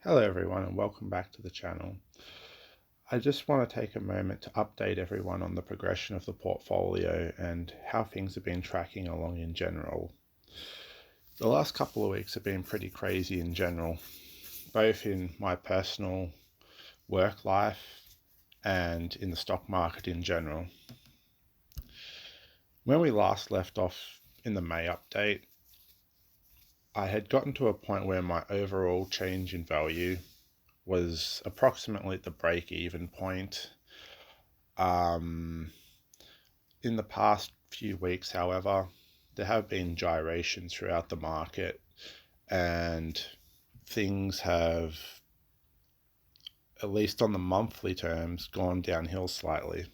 Hello everyone and welcome back to the channel. I just want to take a moment to update everyone on the progression of the portfolio and how things have been tracking along in general. The last couple of weeks have been pretty crazy in general, both in my personal work life and in the stock market in general. When we last left off in the May update, I had gotten to a point where my overall change in value was approximately at the break-even point. In the past few weeks, however, there have been gyrations throughout the market and things have, at least on the monthly terms, gone downhill slightly.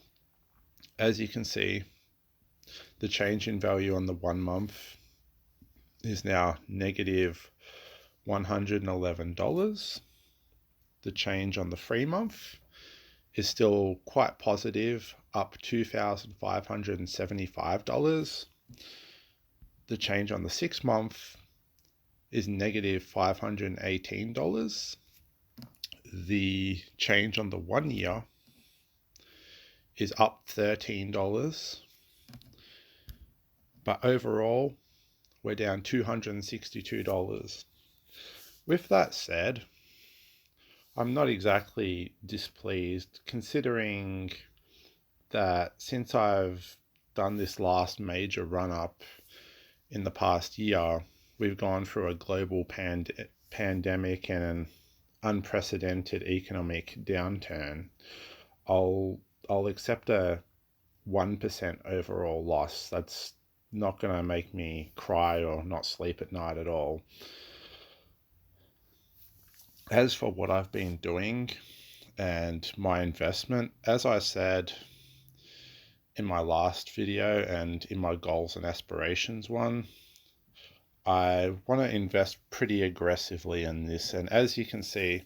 As you can see, the change in value on the 1 month is now negative $111. The change on the 3 month is still quite positive, up $2,575. The change on the 6 month is negative $518. The change on the 1 year is up $13. But overall, we're down $262. With that said, I'm not exactly displeased, considering that since I've done this last major run-up in the past year, we've gone through a global pandemic and an unprecedented economic downturn. I'll accept a 1% overall loss. That's not going to make me cry or not sleep at night at all. As for what I've been doing and my investment, as I said in my last video and in my goals and aspirations one, I want to invest pretty aggressively in this. And as you can see,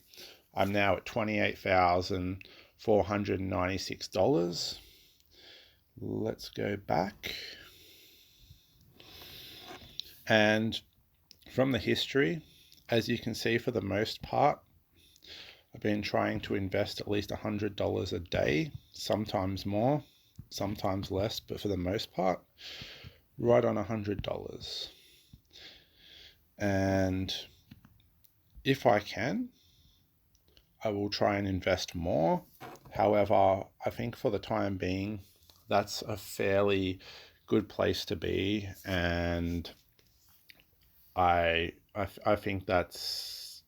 I'm now at $28,496. Let's go back. And from the history, as you can see, for the most part, I've been trying to invest at least $100 a day, sometimes more, sometimes less, but for the most part, right on $100. And if I can, I will try and invest more. However, I think for the time being, that's a fairly good place to be, and I think that's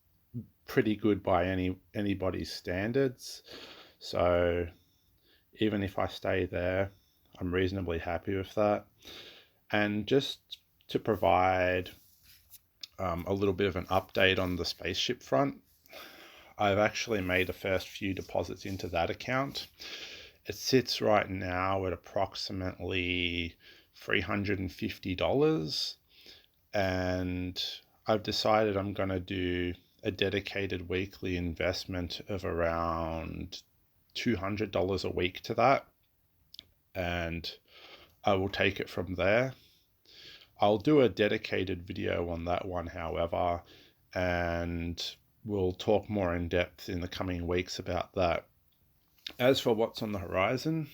pretty good by anybody's standards. So even if I stay there, I'm reasonably happy with that. And just to provide a little bit of an update on the spaceship front, I've actually made the first few deposits into that account. It sits right now at approximately $350. And I've decided I'm going to do a dedicated weekly investment of around $200 a week to that, and I will take it from there. I'll do a dedicated video on that one, however, and we'll talk more in depth in the coming weeks about that. As for what's on the horizon,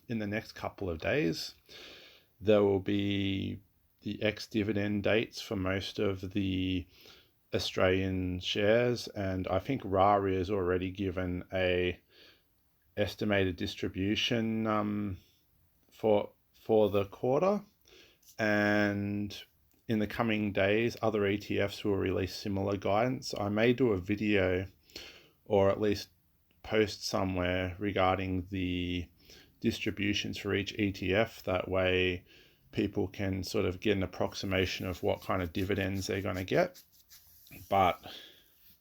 in the next couple of days, there will be the ex-dividend dates for most of the Australian shares, and I think RARI has already given a estimated distribution for the quarter, and in the coming days other ETFs will release similar guidance. I may do a video or at least post somewhere regarding the distributions for each ETF. That way people can sort of get an approximation of what kind of dividends they're going to get. But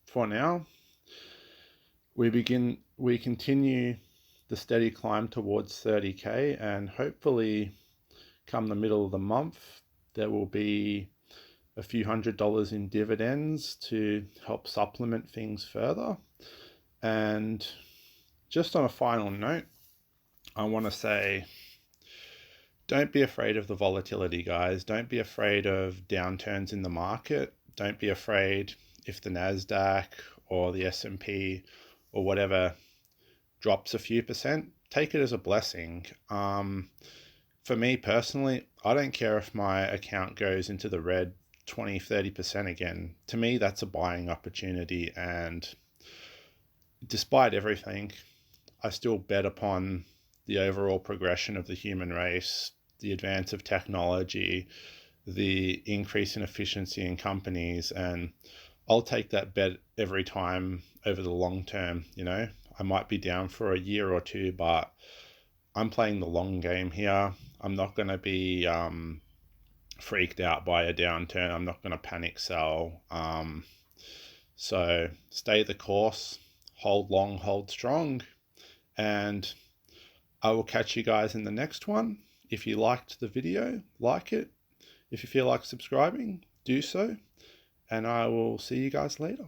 for now, we continue the steady climb towards 30k, and hopefully come the middle of the month there will be a few $100s in dividends to help supplement things further. And just on a final note, I want to say, don't be afraid of the volatility, guys. Don't be afraid of downturns in the market. Don't be afraid if the NASDAQ or the S&P or whatever drops a few percent, take it as a blessing. For me personally, I don't care if my account goes into the red 20-30% again. To me, that's a buying opportunity, and despite everything, I still bet upon the overall progression of the human race, the advance of technology, the increase in efficiency in companies, and I'll take that bet every time over the long term. I might be down for a year or two, but I'm playing the long game here. I'm not going to be freaked out by a downturn. I'm not going to panic sell. So stay the course, hold long, hold strong, and I will catch you guys in the next one. If you liked the video, like it. If you feel like subscribing, do so, and I will see you guys later.